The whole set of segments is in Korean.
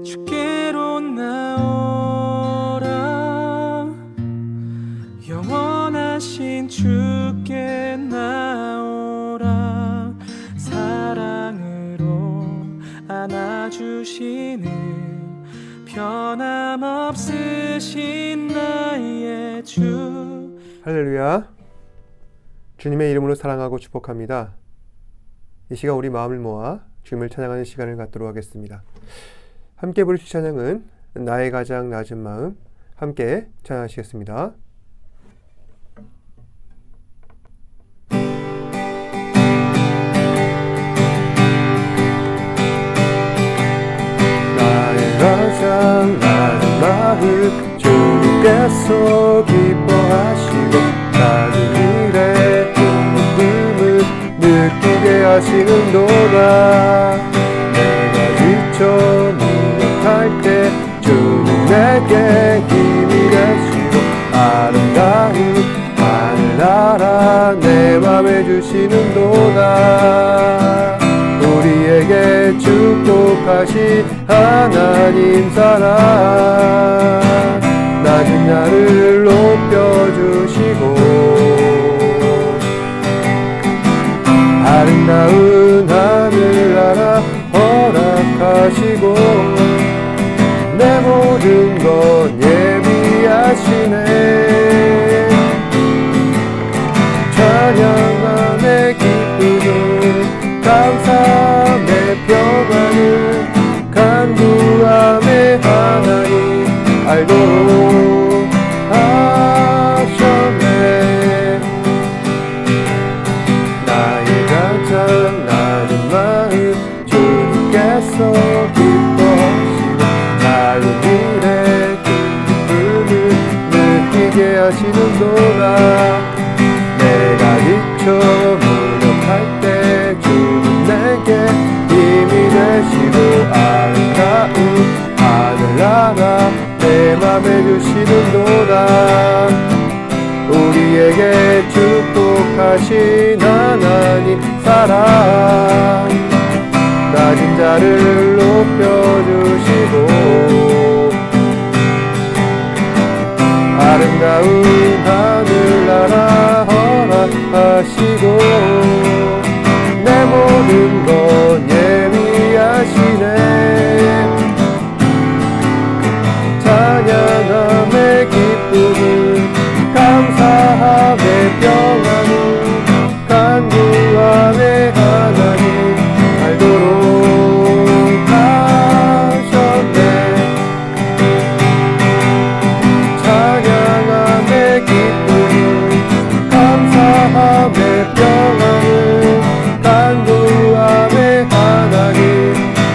주께로 나오라 영원하신 주께 나오라 사랑으로 안아주시는 변함없으신 나의 주. 할렐루야. 주님의 이름으로 사랑하고 축복합니다. 이 시간 우리 마음을 모아 주님을 찬양하는 시간을 갖도록 하겠습니다. 함께 부르실 찬양은 나의 가장 낮은 마음, 함께 찬양하시겠습니다. 나의 가장 낮은 마음 주님께서 기뻐하시고 나는 일의 기쁨을 느끼게 하시는도다. 내가 지쳐 무력할 때 주님 내게 힘이 되시고 아름다운 하늘나라 내 맘에 주시는도다. 우리에게 축복하신 하나님 사랑 낮은 나를 높여주시고 아름다운 하늘나라 허락하시고 내 모든 것 예비하시네. 찬양함의 기쁨을 감사함의 평안을 간구함의 하나님 알도록 하셨네. 나의 가장 낮은 마음 주님께서 기뻐하시고 나의 일의 기쁨을 느끼게 하시는도다. 내가 지쳐 무력할 때 주님 내게 힘이 되시고 아름다운 하늘나라 내 맘에 주시는도다. 우리에게 축복하신 하나님 사랑 낮은 자를 높여주시고 아름다운 하늘나라 허락하시고 내 모든 것 예비하시네. 찬양함의 기쁨을 감사함의 평안을 간구함의 하나님 알도록 하셨네. 찬양함의 기쁨을 감사함의 평안을 간구함의 하나님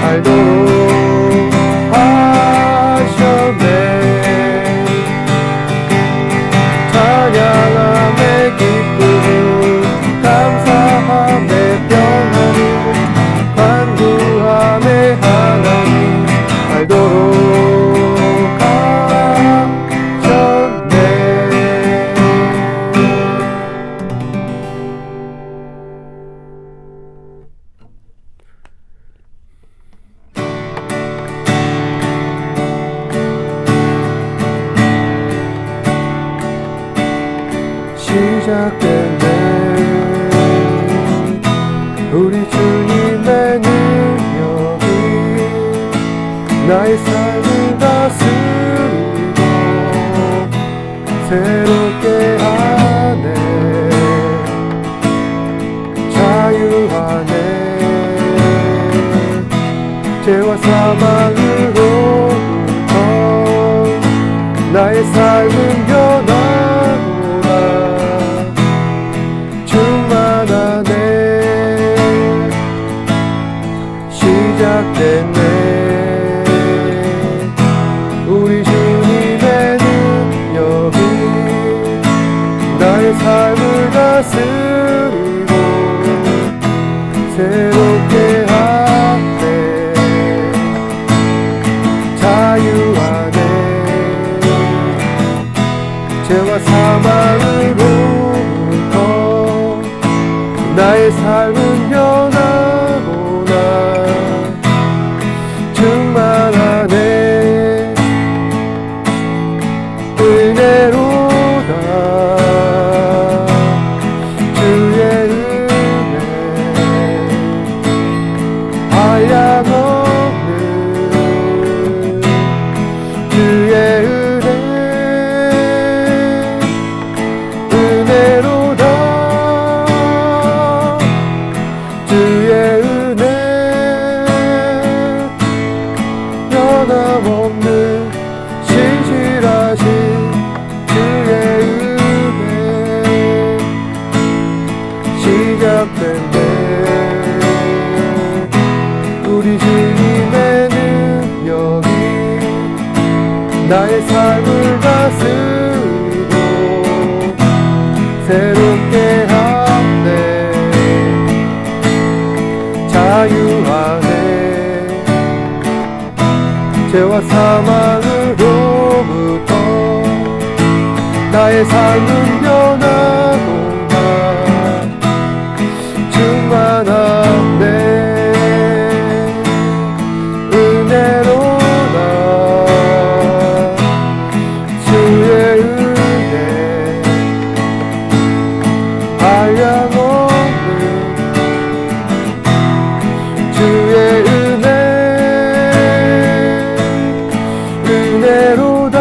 알도록 하셨네. 찬양함의 기쁨을 감사함의 평안을 간구함의 하나님 알도록 하셨네. 시작됐네. 우리 주님의 능력이 나의 삶을 다스리고 새롭게 하네. 자유하네. 죄와 사망으로부터 나의 삶은 변하노라. 충만하네. 시작됐네. 우리 주님의 능력이 나의 삶을 다스리고 새롭게 하네. 자유하네. 죄와 사망으로부터 나의 삶은 변하구나. 충만하네. 변함없는 신실하신 주의 은혜 시작된 데 우리 주님의 능력이 나의 삶을 다스리고 새롭게 하네 자유하네 죄와 사망으로부터 나의 삶은 변하고나 충만하네 은혜로다 주의 은혜 한량없는 주의 은혜로다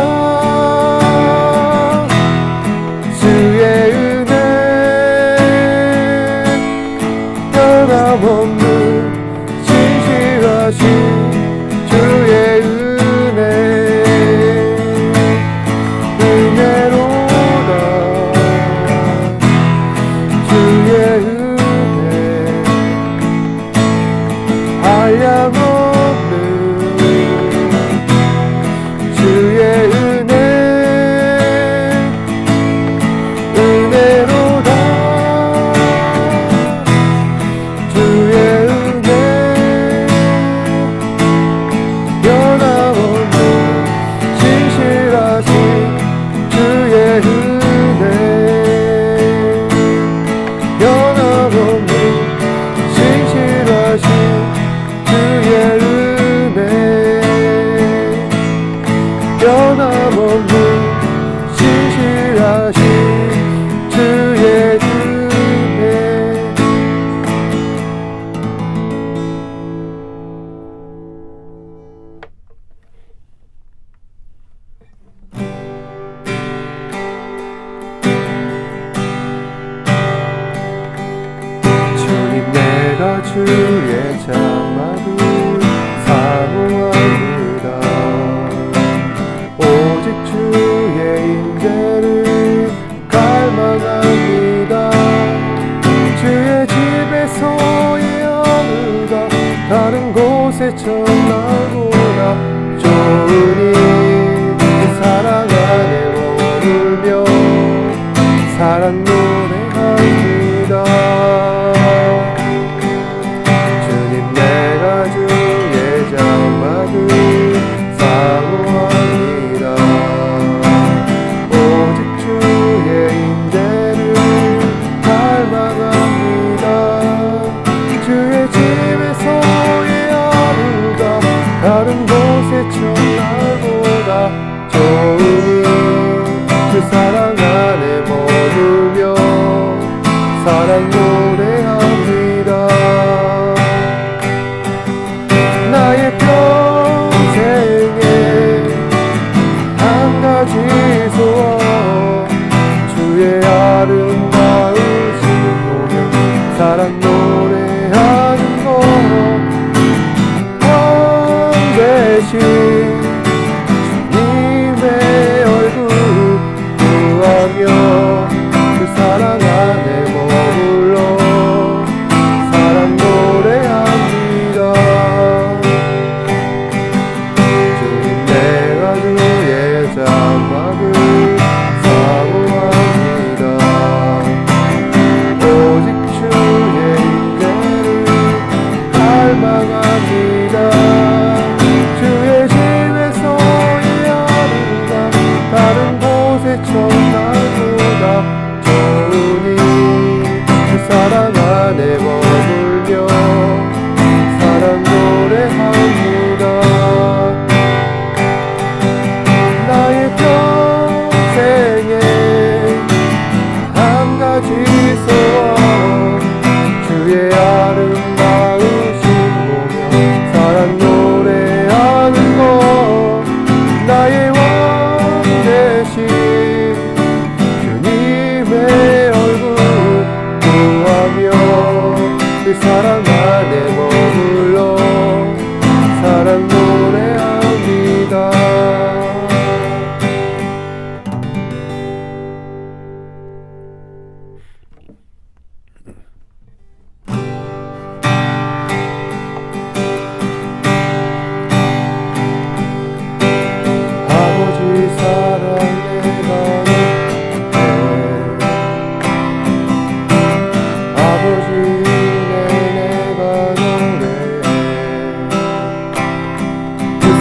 주의 은혜 변함없는 신실하신 주의 은혜 은혜로다 주의 은혜 한량없는 주의 은혜로다 주의 은혜 변함없는 신실하신 주의 은혜 변함없는 신실하신 주의 은혜 변함없는 신실하신 주의 은혜 주님 내가 주의 장막을 사모합니다 오직 주의 임재를 갈망합니다 주의 집에 소유하느라 다른 곳에 전하고나 좋으니 그 사랑 안에 머물며 사랑 노래합니다 주님 내가 주의 장막을 사모합니다 오직 주의 임재를 갈망합니다 주의 집에 소유하느라 다른 곳에 천날보다 좋으니 그 사랑 안에 머물며 사랑 노래합니다 나의 평생에 한 가지 소원 주의 아름다우신 보면 사랑 노래하는 것 왕 대신 주님의 얼굴 구하며 그 사랑 안에 머물러 사랑 노래합니다 주님 내가 주의 장막을 사모합니다 오직 주의 임재를 갈망합니다 주의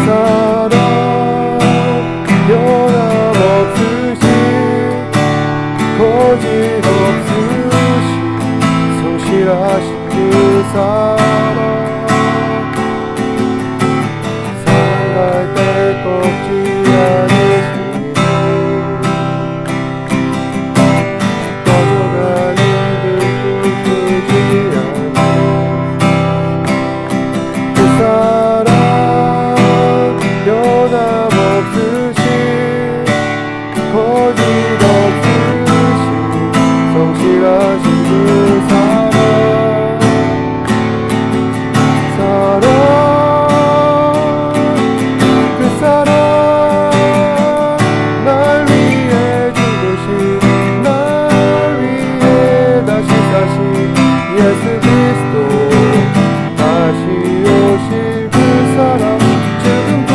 사랑 변함없으신 거짓없으신 성실하신 그 사랑 사랑할 때 꺾지 않으시네 꺼져가는 듯 부수지 않네 그 사랑 변함없으신 거짓없으신 성실하신 그 사랑 그 사랑 날 위해 죽으신 날 위해 다시 사신 예수 그리스도 다시 오실 그 사랑 지금도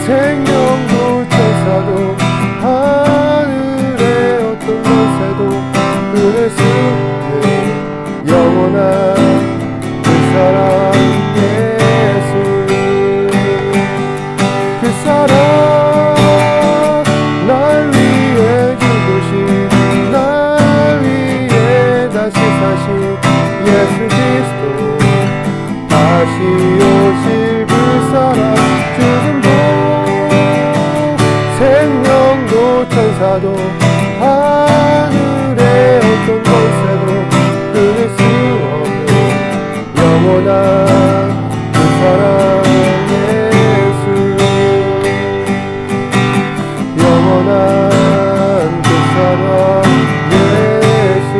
생명도 천사도 하늘의 어떤 권세도 끊을 수 없는 영원한 그 사랑 예수 그 사랑 날 위해 죽으신 날 위해 다시 사신 예수 그리스도 다시 오실 그 사랑 지금도 생명도 천사도 하늘의 어떤 권세도 끊을 수 없는 영원한 그 사랑 예수 영원한 그 사랑 예수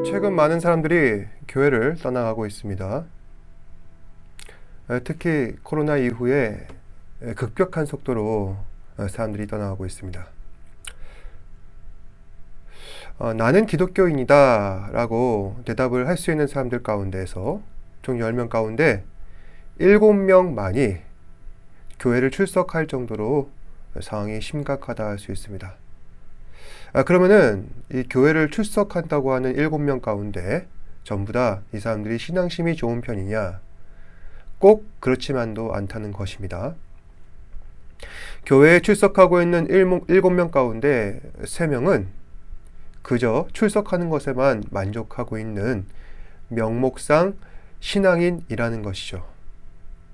최근 많은 사람들이 교회를 떠나가고 있습니다. 특히 코로나 이후에 급격한 속도로 사람들이 떠나가고 있습니다. 나는 기독교인이다 라고 대답을 할 수 있는 사람들 가운데에서 총 10명 가운데 7명만이 교회를 출석할 정도로 상황이 심각하다 할 수 있습니다. 그러면은 이 교회를 출석한다고 하는 7명 가운데 전부 다 이 사람들이 신앙심이 좋은 편이냐? 꼭 그렇지만도 않다는 것입니다. 교회에 출석하고 있는 7명 가운데 3명은 그저 출석하는 것에만 만족하고 있는 명목상 신앙인이라는 것이죠.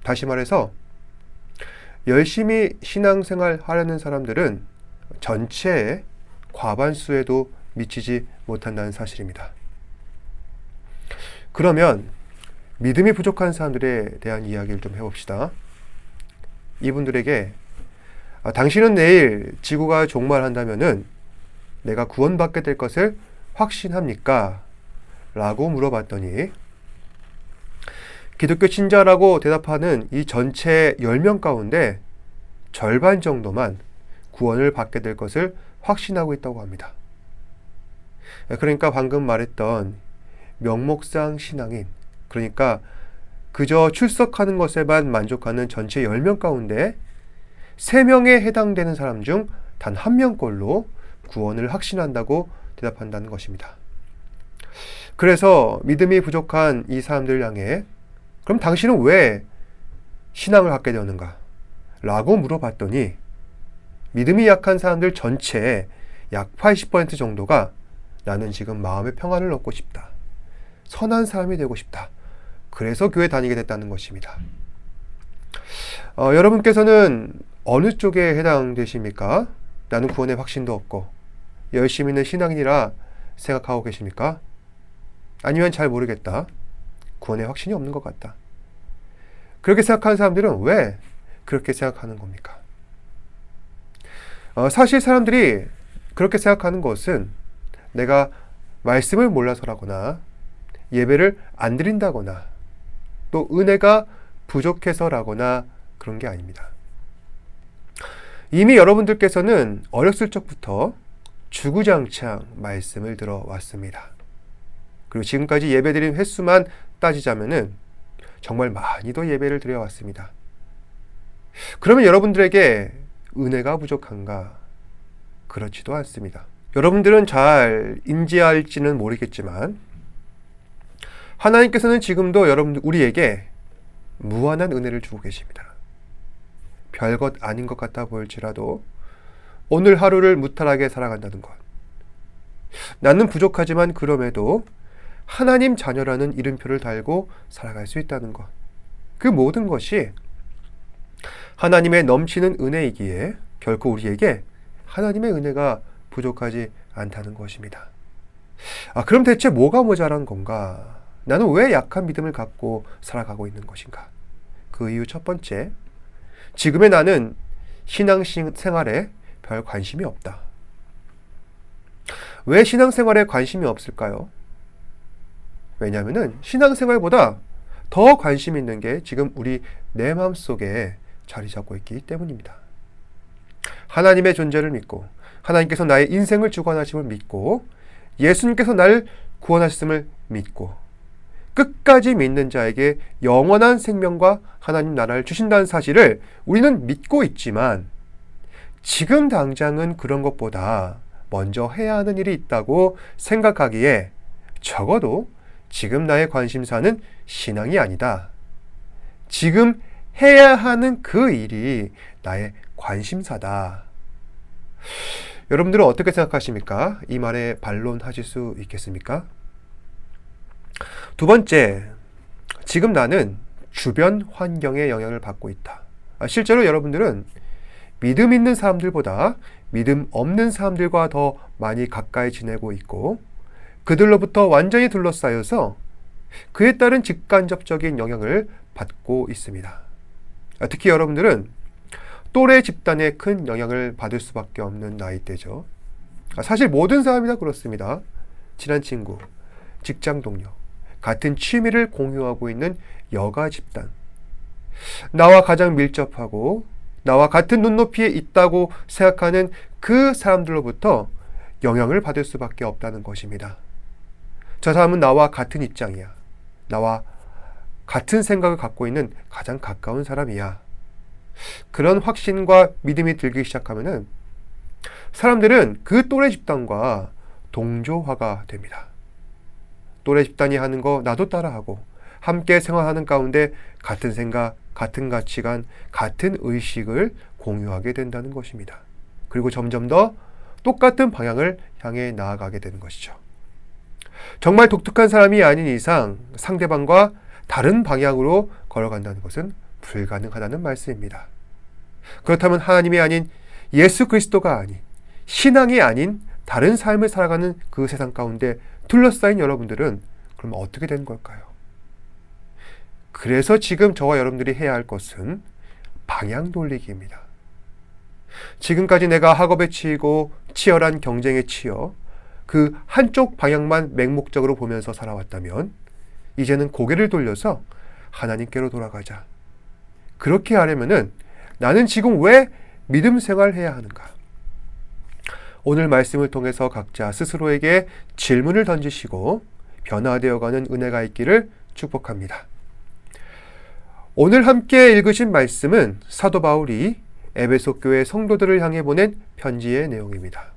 다시 말해서 열심히 신앙생활 하려는 사람들은 전체의 과반수에도 미치지 못한다는 사실입니다. 그러면 믿음이 부족한 사람들에 대한 이야기를 좀 해봅시다. 이분들에게 당신은 내일 지구가 종말한다면은 내가 구원받게 될 것을 확신합니까? 라고 물어봤더니 기독교 신자라고 대답하는 이 전체 10명 가운데 절반 정도만 구원을 받게 될 것을 확신하고 있다고 합니다. 그러니까 방금 말했던 명목상 신앙인, 그러니까 그저 출석하는 것에만 만족하는 전체 10명 가운데 3명에 해당되는 사람 중 단 1명꼴로 구원을 확신한다고 대답한다는 것입니다. 그래서 믿음이 부족한 이 사람들 향해 그럼 당신은 왜 신앙을 갖게 되었는가? 라고 물어봤더니 믿음이 약한 사람들 전체의 약 80% 정도가 나는 지금 마음의 평안을 얻고 싶다. 선한 사람이 되고 싶다. 그래서 교회 다니게 됐다는 것입니다. 여러분께서는 어느 쪽에 해당되십니까? 나는 구원의 확신도 없고 열심히 있는 신앙인이라 생각하고 계십니까? 아니면 잘 모르겠다. 구원의 확신이 없는 것 같다. 그렇게 생각하는 사람들은 왜 그렇게 생각하는 겁니까? 사실 사람들이 그렇게 생각하는 것은 내가 말씀을 몰라서라거나 예배를 안 드린다거나 또 은혜가 부족해서라거나 그런 게 아닙니다. 이미 여러분들께서는 어렸을 적부터 주구장창 말씀을 들어왔습니다. 그리고 지금까지 예배드린 횟수만 따지자면은 정말 많이도 예배를 드려왔습니다. 그러면 여러분들에게 은혜가 부족한가? 그렇지도 않습니다. 여러분들은 잘 인지할지는 모르겠지만 하나님께서는 지금도 우리에게 무한한 은혜를 주고 계십니다. 별것 아닌 것 같아 보일지라도 오늘 하루를 무탈하게 살아간다는 것, 나는 부족하지만 그럼에도 하나님 자녀라는 이름표를 달고 살아갈 수 있다는 것, 그 모든 것이 하나님의 넘치는 은혜이기에 결코 우리에게 하나님의 은혜가 부족하지 않다는 것입니다. 그럼 대체 뭐가 모자란 건가? 나는 왜 약한 믿음을 갖고 살아가고 있는 것인가? 그 이유 첫 번째, 지금의 나는 신앙생활에 별 관심이 없다. 왜 신앙생활에 관심이 없을까요? 왜냐하면 신앙생활보다 더 관심 있는 게 지금 우리 내 마음속에 자리 잡고 있기 때문입니다. 하나님의 존재를 믿고 하나님께서 나의 인생을 주관하심을 믿고 예수님께서 나를 구원하셨음을 믿고 끝까지 믿는 자에게 영원한 생명과 하나님 나라를 주신다는 사실을 우리는 믿고 있지만 지금 당장은 그런 것보다 먼저 해야 하는 일이 있다고 생각하기에 적어도 지금 나의 관심사는 신앙이 아니다. 지금 해야 하는 그 일이 나의 관심사다. 여러분들은 어떻게 생각하십니까? 이 말에 반론하실 수 있겠습니까? 두 번째, 지금 나는 주변 환경의 영향을 받고 있다. 실제로 여러분들은 믿음 있는 사람들보다 믿음 없는 사람들과 더 많이 가까이 지내고 있고 그들로부터 완전히 둘러싸여서 그에 따른 직간접적인 영향을 받고 있습니다. 특히 여러분들은 또래 집단에 큰 영향을 받을 수밖에 없는 나이대죠. 사실 모든 사람이 다 그렇습니다. 친한 친구, 직장 동료, 같은 취미를 공유하고 있는 여가 집단, 나와 가장 밀접하고 나와 같은 눈높이에 있다고 생각하는 그 사람들로부터 영향을 받을 수밖에 없다는 것입니다. 저 사람은 나와 같은 입장이야. 나와 같은 생각을 갖고 있는 가장 가까운 사람이야. 그런 확신과 믿음이 들기 시작하면은 사람들은 그 또래 집단과 동조화가 됩니다. 또래 집단이 하는 거 나도 따라하고 함께 생활하는 가운데 같은 생각, 같은 가치관, 같은 의식을 공유하게 된다는 것입니다. 그리고 점점 더 똑같은 방향을 향해 나아가게 되는 것이죠. 정말 독특한 사람이 아닌 이상 상대방과 다른 방향으로 걸어간다는 것은 불가능하다는 말씀입니다. 그렇다면 하나님이 아닌 예수 그리스도가 아닌 신앙이 아닌 다른 삶을 살아가는 그 세상 가운데 둘러싸인 여러분들은 그럼 어떻게 되는 걸까요? 그래서 지금 저와 여러분들이 해야 할 것은 방향 돌리기입니다. 지금까지 내가 학업에 치이고 치열한 경쟁에 치여 그 한쪽 방향만 맹목적으로 보면서 살아왔다면 이제는 고개를 돌려서 하나님께로 돌아가자. 그렇게 하려면은 나는 지금 왜 믿음 생활해야 하는가? 오늘 말씀을 통해서 각자 스스로에게 질문을 던지시고 변화되어가는 은혜가 있기를 축복합니다. 오늘 함께 읽으신 말씀은 사도 바울이 에베소 교회 성도들을 향해 보낸 편지의 내용입니다.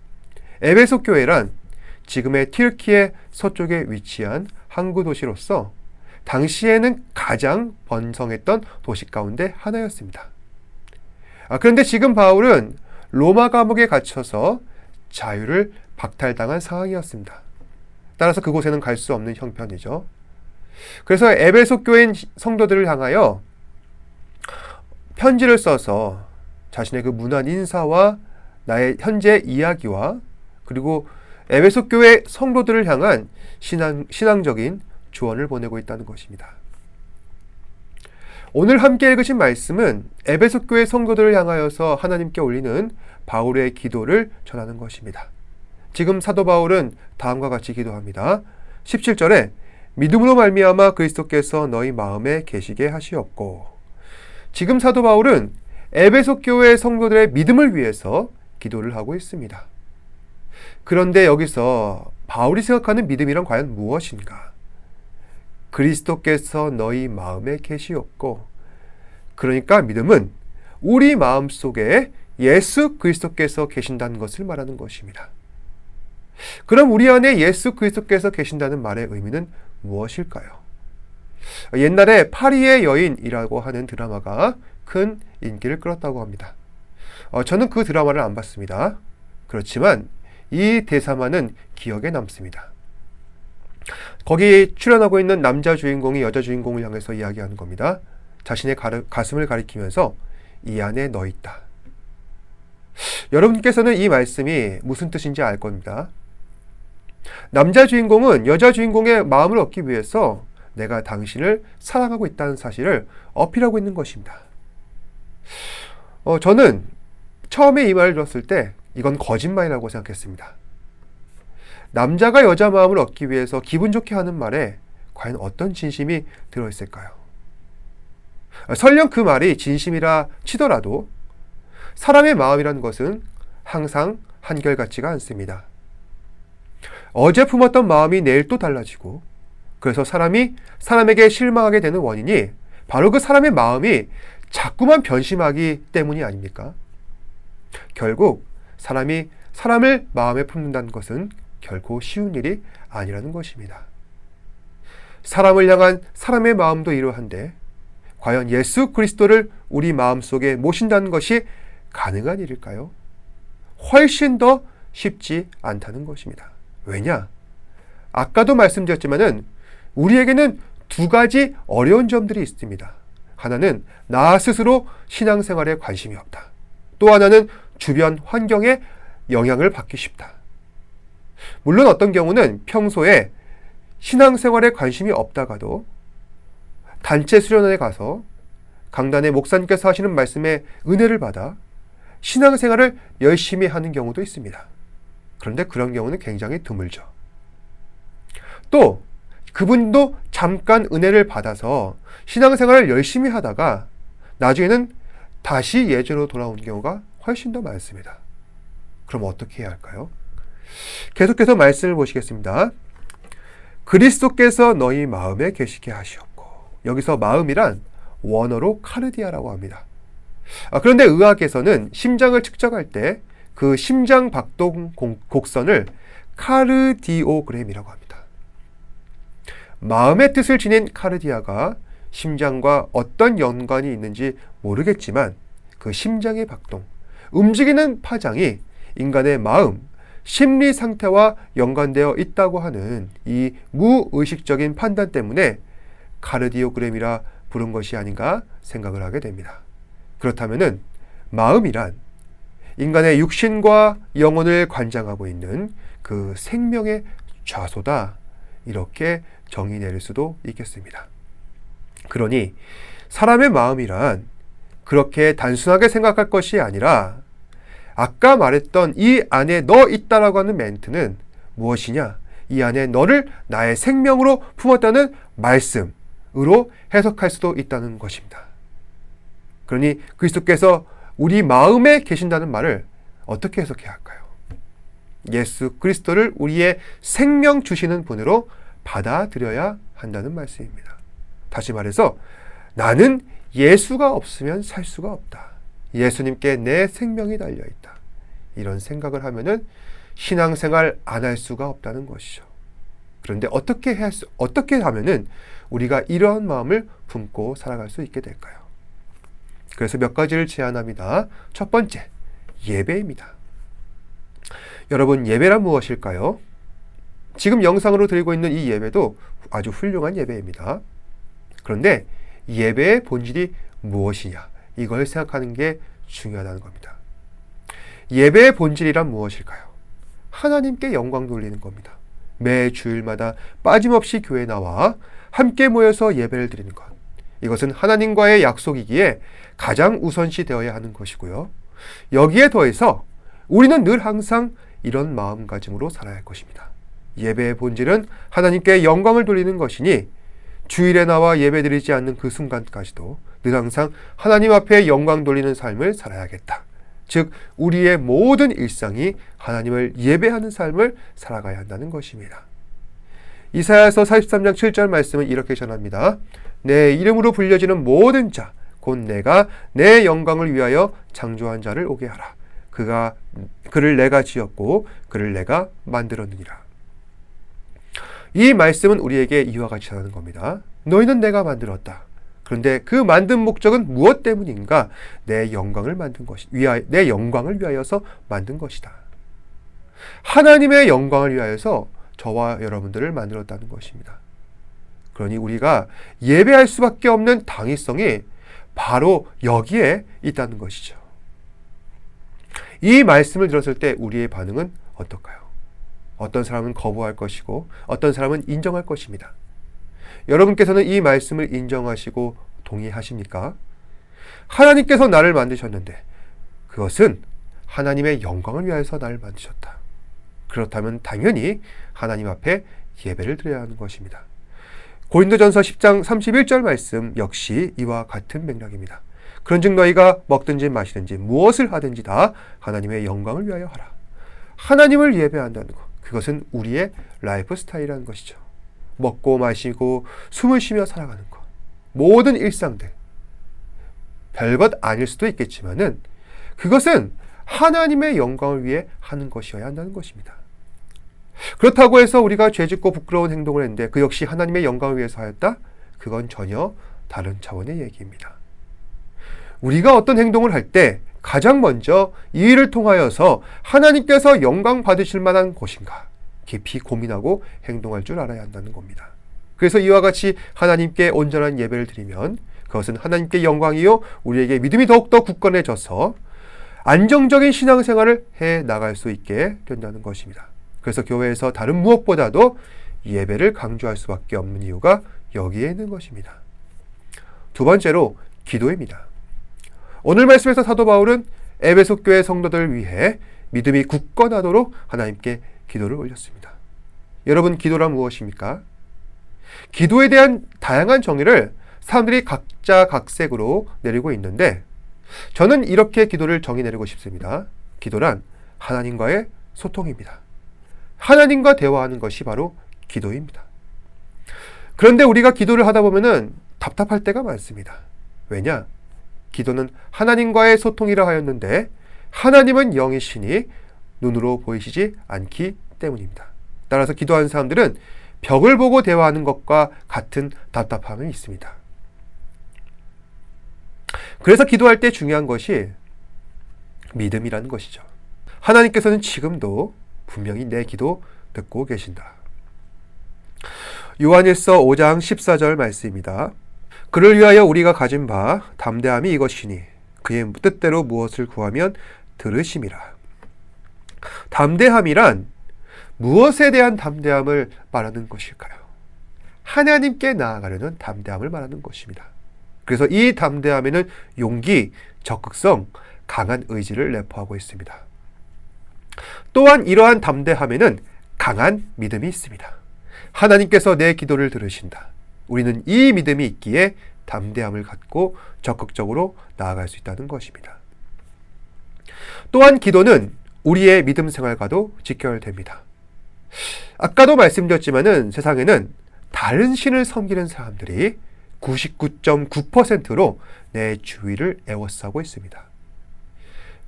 에베소 교회란 지금의 튀르키예 서쪽에 위치한 항구 도시로서 당시에는 가장 번성했던 도시 가운데 하나였습니다. 그런데 지금 바울은 로마 감옥에 갇혀서 자유를 박탈당한 상황이었습니다. 따라서 그곳에는 갈 수 없는 형편이죠. 그래서 에베소 교회 성도들을 향하여 편지를 써서 자신의 그 문안 인사와 나의 현재 이야기와 그리고 에베소 교회 성도들을 향한 신앙적인 조언을 보내고 있다는 것입니다. 오늘 함께 읽으신 말씀은 에베소 교회 성도들을 향하여서 하나님께 올리는 바울의 기도를 전하는 것입니다. 지금 사도 바울은 다음과 같이 기도합니다. 17절에 믿음으로 말미암아 그리스도께서 너희 마음에 계시게 하시옵고. 지금 사도 바울은 에베소 교회 성도들의 믿음을 위해서 기도를 하고 있습니다. 그런데 여기서 바울이 생각하는 믿음이란 과연 무엇인가? 그리스도께서 너희 마음에 계시옵고, 그러니까 믿음은 우리 마음 속에 예수 그리스도께서 계신다는 것을 말하는 것입니다. 그럼 우리 안에 예수 그리스도께서 계신다는 말의 의미는 무엇일까요? 옛날에 파리의 여인이라고 하는 드라마가 큰 인기를 끌었다고 합니다. 저는 그 드라마를 안 봤습니다. 그렇지만 이 대사만은 기억에 남습니다. 거기 출연하고 있는 남자 주인공이 여자 주인공을 향해서 이야기하는 겁니다. 자신의 가슴을 가리키면서 이 안에 너 있다. 여러분께서는 이 말씀이 무슨 뜻인지 알 겁니다. 남자 주인공은 여자 주인공의 마음을 얻기 위해서 내가 당신을 사랑하고 있다는 사실을 어필하고 있는 것입니다. 저는 처음에 이 말을 들었을 때 이건 거짓말이라고 생각했습니다. 남자가 여자 마음을 얻기 위해서 기분 좋게 하는 말에 과연 어떤 진심이 들어있을까요? 설령 그 말이 진심이라 치더라도 사람의 마음이라는 것은 항상 한결같지가 않습니다. 어제 품었던 마음이 내일 또 달라지고, 그래서 사람이 사람에게 실망하게 되는 원인이 바로 그 사람의 마음이 자꾸만 변심하기 때문이 아닙니까? 결국 사람이 사람을 마음에 품는다는 것은 결코 쉬운 일이 아니라는 것입니다. 사람을 향한 사람의 마음도 이러한데 과연 예수 그리스도를 우리 마음속에 모신다는 것이 가능한 일일까요? 훨씬 더 쉽지 않다는 것입니다. 왜냐? 아까도 말씀드렸지만은 우리에게는 두 가지 어려운 점들이 있습니다. 하나는 나 스스로 신앙생활에 관심이 없다. 또 하나는 주변 환경에 영향을 받기 쉽다. 물론 어떤 경우는 평소에 신앙생활에 관심이 없다가도 단체 수련회에 가서 강단의 목사님께서 하시는 말씀에 은혜를 받아 신앙생활을 열심히 하는 경우도 있습니다. 그런데 그런 경우는 굉장히 드물죠. 또 그분도 잠깐 은혜를 받아서 신앙생활을 열심히 하다가 나중에는 다시 예전으로 돌아오는 경우가 훨씬 더 많습니다. 그럼 어떻게 해야 할까요? 계속해서 말씀을 보시겠습니다. 그리스도께서 너희 마음에 계시게 하시옵고, 여기서 마음이란 원어로 카르디아라고 합니다. 그런데 의학에서는 심장을 측정할 때 그 심장 박동 곡선을 카르디오그램이라고 합니다. 마음의 뜻을 지닌 카르디아가 심장과 어떤 연관이 있는지 모르겠지만 그 심장의 박동, 움직이는 파장이 인간의 마음, 심리 상태와 연관되어 있다고 하는 이 무의식적인 판단 때문에 카르디오그램이라 부른 것이 아닌가 생각을 하게 됩니다. 그렇다면은 마음이란 인간의 육신과 영혼을 관장하고 있는 그 생명의 좌소다, 이렇게 정의 내릴 수도 있겠습니다. 그러니 사람의 마음이란 그렇게 단순하게 생각할 것이 아니라 아까 말했던 이 안에 너 있다라고 하는 멘트는 무엇이냐? 이 안에 너를 나의 생명으로 품었다는 말씀으로 해석할 수도 있다는 것입니다. 그러니 그리스도께서 우리 마음에 계신다는 말을 어떻게 해석해야 할까요? 예수 그리스도를 우리의 생명 주시는 분으로 받아들여야 한다는 말씀입니다. 다시 말해서 나는 예수가 없으면 살 수가 없다. 예수님께 내 생명이 달려있다. 이런 생각을 하면은 신앙생활 안 할 수가 없다는 것이죠. 그런데 어떻게 하면은 우리가 이러한 마음을 품고 살아갈 수 있게 될까요? 그래서 몇 가지를 제안합니다. 첫 번째, 예배입니다. 여러분, 예배란 무엇일까요? 지금 영상으로 드리고 있는 이 예배도 아주 훌륭한 예배입니다. 그런데 예배의 본질이 무엇이냐? 이걸 생각하는 게 중요하다는 겁니다. 예배의 본질이란 무엇일까요? 하나님께 영광 돌리는 겁니다. 매 주일마다 빠짐없이 교회에 나와 함께 모여서 예배를 드리는 것. 이것은 하나님과의 약속이기에 가장 우선시 되어야 하는 것이고요. 여기에 더해서 우리는 늘 항상 이런 마음가짐으로 살아야 할 것입니다. 예배의 본질은 하나님께 영광을 돌리는 것이니 주일에 나와 예배드리지 않는 그 순간까지도 늘 항상 하나님 앞에 영광 돌리는 삶을 살아야겠다. 즉 우리의 모든 일상이 하나님을 예배하는 삶을 살아가야 한다는 것입니다. 이사야서 43장 7절 말씀은 이렇게 전합니다. 내 이름으로 불려지는 모든 자 곧 내가 내 영광을 위하여 창조한 자를 오게 하라. 그를 내가 지었고 그를 내가 만들었느니라. 이 말씀은 우리에게 이와 같이 전하는 겁니다. 너희는 내가 만들었다. 그런데 그 만든 목적은 무엇 때문인가? 내 영광을 위하여서 만든 것이다. 하나님의 영광을 위하여서 저와 여러분들을 만들었다는 것입니다. 그러니 우리가 예배할 수밖에 없는 당위성이 바로 여기에 있다는 것이죠. 이 말씀을 들었을 때 우리의 반응은 어떨까요? 어떤 사람은 거부할 것이고 어떤 사람은 인정할 것입니다. 여러분께서는 이 말씀을 인정하시고 동의하십니까? 하나님께서 나를 만드셨는데 그것은 하나님의 영광을 위해서 나를 만드셨다. 그렇다면 당연히 하나님 앞에 예배를 드려야 하는 것입니다. 고린도전서 10장 31절 말씀 역시 이와 같은 맥락입니다. 그런즉 너희가 먹든지 마시든지 무엇을 하든지 다 하나님의 영광을 위하여 하라. 하나님을 예배한다는 것, 그것은 우리의 라이프 스타일이라는 것이죠. 먹고 마시고 숨을 쉬며 살아가는 것, 모든 일상들, 별것 아닐 수도 있겠지만은 그것은 하나님의 영광을 위해 하는 것이어야 한다는 것입니다. 그렇다고 해서 우리가 죄짓고 부끄러운 행동을 했는데 그 역시 하나님의 영광을 위해서 하였다? 그건 전혀 다른 차원의 얘기입니다. 우리가 어떤 행동을 할 때 가장 먼저 이 일을 통하여서 하나님께서 영광 받으실 만한 것인가 깊이 고민하고 행동할 줄 알아야 한다는 겁니다. 그래서 이와 같이 하나님께 온전한 예배를 드리면 그것은 하나님께 영광이요 우리에게 믿음이 더욱더 굳건해져서 안정적인 신앙생활을 해 나갈 수 있게 된다는 것입니다. 그래서 교회에서 다른 무엇보다도 예배를 강조할 수밖에 없는 이유가 여기에 있는 것입니다. 두 번째로 기도입니다. 오늘 말씀에서 사도 바울은 에베소 교회 성도들을 위해 믿음이 굳건하도록 하나님께 기도를 올렸습니다. 여러분, 기도란 무엇입니까? 기도에 대한 다양한 정의를 사람들이 각자 각색으로 내리고 있는데 저는 이렇게 기도를 정의 내리고 싶습니다. 기도란 하나님과의 소통입니다. 하나님과 대화하는 것이 바로 기도입니다. 그런데 우리가 기도를 하다 보면은 답답할 때가 많습니다. 왜냐? 기도는 하나님과의 소통이라 하였는데 하나님은 영이시니 눈으로 보이시지 않기 때문입니다. 따라서 기도하는 사람들은 벽을 보고 대화하는 것과 같은 답답함이 있습니다. 그래서 기도할 때 중요한 것이 믿음이라는 것이죠. 하나님께서는 지금도 분명히 내 기도 듣고 계신다. 요한일서 5장 14절 말씀입니다. 그를 위하여 우리가 가진 바 담대함이 이것이니 그의 뜻대로 무엇을 구하면 들으심이라. 담대함이란 무엇에 대한 담대함을 말하는 것일까요? 하나님께 나아가려는 담대함을 말하는 것입니다. 그래서 이 담대함에는 용기, 적극성, 강한 의지를 내포하고 있습니다. 또한 이러한 담대함에는 강한 믿음이 있습니다. 하나님께서 내 기도를 들으신다. 우리는 이 믿음이 있기에 담대함을 갖고 적극적으로 나아갈 수 있다는 것입니다. 또한 기도는 우리의 믿음 생활과도 직결됩니다. 아까도 말씀드렸지만은 세상에는 다른 신을 섬기는 사람들이 99.9%로 내 주위를 에워싸고 있습니다.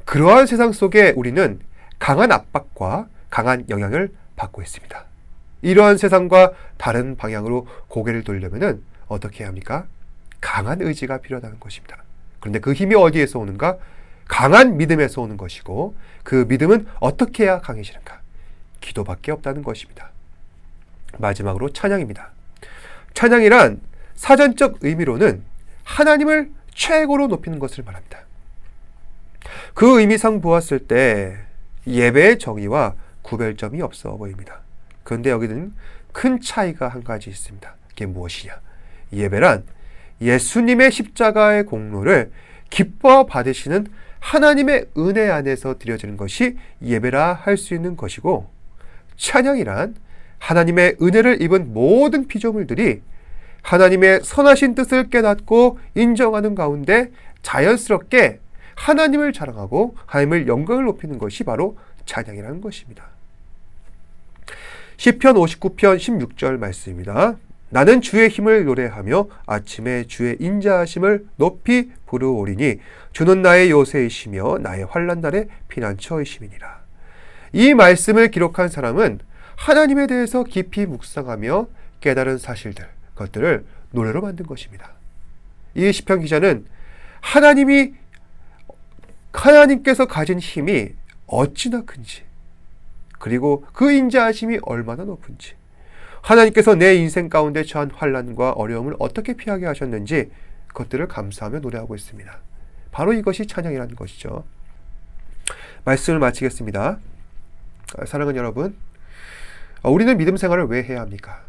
그러한 세상 속에 우리는 강한 압박과 강한 영향을 받고 있습니다. 이러한 세상과 다른 방향으로 고개를 돌려면은 어떻게 해야 합니까? 강한 의지가 필요하다는 것입니다. 그런데 그 힘이 어디에서 오는가? 강한 믿음에서 오는 것이고 그 믿음은 어떻게 해야 강해지는가? 기도밖에 없다는 것입니다. 마지막으로 찬양입니다. 찬양이란 사전적 의미로는 하나님을 최고로 높이는 것을 말합니다. 그 의미상 보았을 때 예배의 정의와 구별점이 없어 보입니다. 그런데 여기는 큰 차이가 한 가지 있습니다. 그게 무엇이냐? 예배란 예수님의 십자가의 공로를 기뻐 받으시는 하나님의 은혜 안에서 드려지는 것이 예배라 할 수 있는 것이고, 찬양이란 하나님의 은혜를 입은 모든 피조물들이 하나님의 선하신 뜻을 깨닫고 인정하는 가운데 자연스럽게 하나님을 자랑하고 하나님을 영광을 높이는 것이 바로 찬양이라는 것입니다. 시편 59편 16절 말씀입니다. 나는 주의 힘을 노래하며 아침에 주의 인자하심을 높이 부르오리니 주는 나의 요새이시며 나의 환난 날의 피난처이심이니라. 이 말씀을 기록한 사람은 하나님에 대해서 깊이 묵상하며 깨달은 사실들, 그것들을 노래로 만든 것입니다. 이 시편 기자는 하나님께서 가진 힘이 어찌나 큰지, 그리고 그 인자하심이 얼마나 높은지, 하나님께서 내 인생 가운데 처한 환난과 어려움을 어떻게 피하게 하셨는지 그것들을 감사하며 노래하고 있습니다. 바로 이것이 찬양이라는 것이죠. 말씀을 마치겠습니다. 사랑하는 여러분, 우리는 믿음 생활을 왜 해야 합니까?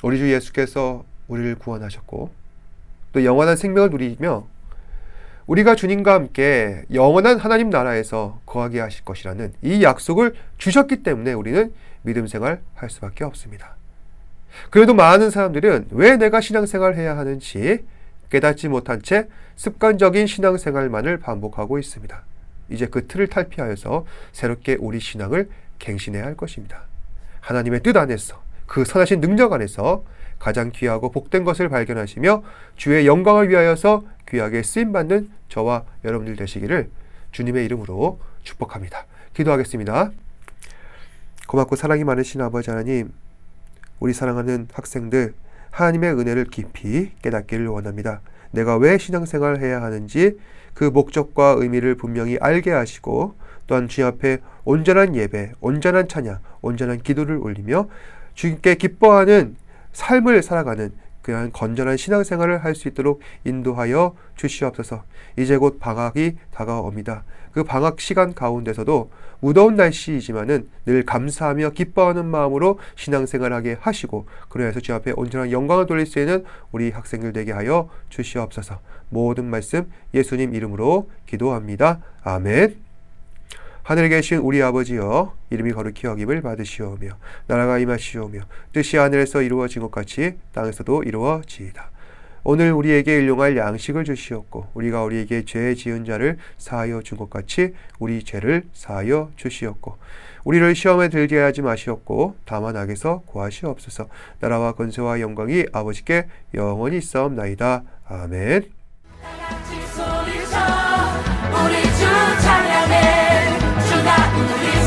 우리 주 예수께서 우리를 구원하셨고 또 영원한 생명을 누리며 우리가 주님과 함께 영원한 하나님 나라에서 거하게 하실 것이라는 이 약속을 주셨기 때문에 우리는 믿음 생활 할 수밖에 없습니다. 그래도 많은 사람들은 왜 내가 신앙생활을 해야 하는지 깨닫지 못한 채 습관적인 신앙생활만을 반복하고 있습니다. 이제 그 틀을 탈피하여서 새롭게 우리 신앙을 갱신해야 할 것입니다. 하나님의 뜻 안에서, 그 선하신 능력 안에서 가장 귀하고 복된 것을 발견하시며 주의 영광을 위하여서 귀하게 쓰임받는 저와 여러분들 되시기를 주님의 이름으로 축복합니다. 기도하겠습니다. 고맙고 사랑이 많으신 아버지 하나님, 우리 사랑하는 학생들 하나님의 은혜를 깊이 깨닫기를 원합니다. 내가 왜 신앙생활을 해야 하는지 그 목적과 의미를 분명히 알게 하시고 또한 주님 앞에 온전한 예배, 온전한 찬양, 온전한 기도를 올리며 주님께 기뻐하는 삶을 살아가는 그러한 건전한 신앙생활을 할 수 있도록 인도하여 주시옵소서. 이제 곧 방학이 다가옵니다. 그 방학 시간 가운데서도 무더운 날씨이지만은 늘 감사하며 기뻐하는 마음으로 신앙생활하게 하시고 그래서 주 앞에 온전한 영광을 돌릴 수 있는 우리 학생들 되게 하여 주시옵소서. 모든 말씀 예수님 이름으로 기도합니다. 아멘. 하늘에 계신 우리 아버지여, 이름이 거룩히 여김을 받으시오며 나라가 임하시오며 뜻이 하늘에서 이루어진 것 같이 땅에서도 이루어지이다. 오늘 우리에게 일용할 양식을 주시옵고 우리가 우리에게 죄 지은 자를 사하여 준 것 같이 우리 죄를 사하여 주시옵고 우리를 시험에 들게 하지 마시옵고 다만 악에서 구하시옵소서. 나라와 권세와 영광이 아버지께 영원히 있사옵나이다. 아멘. 우리 주 찬양해 주가 우리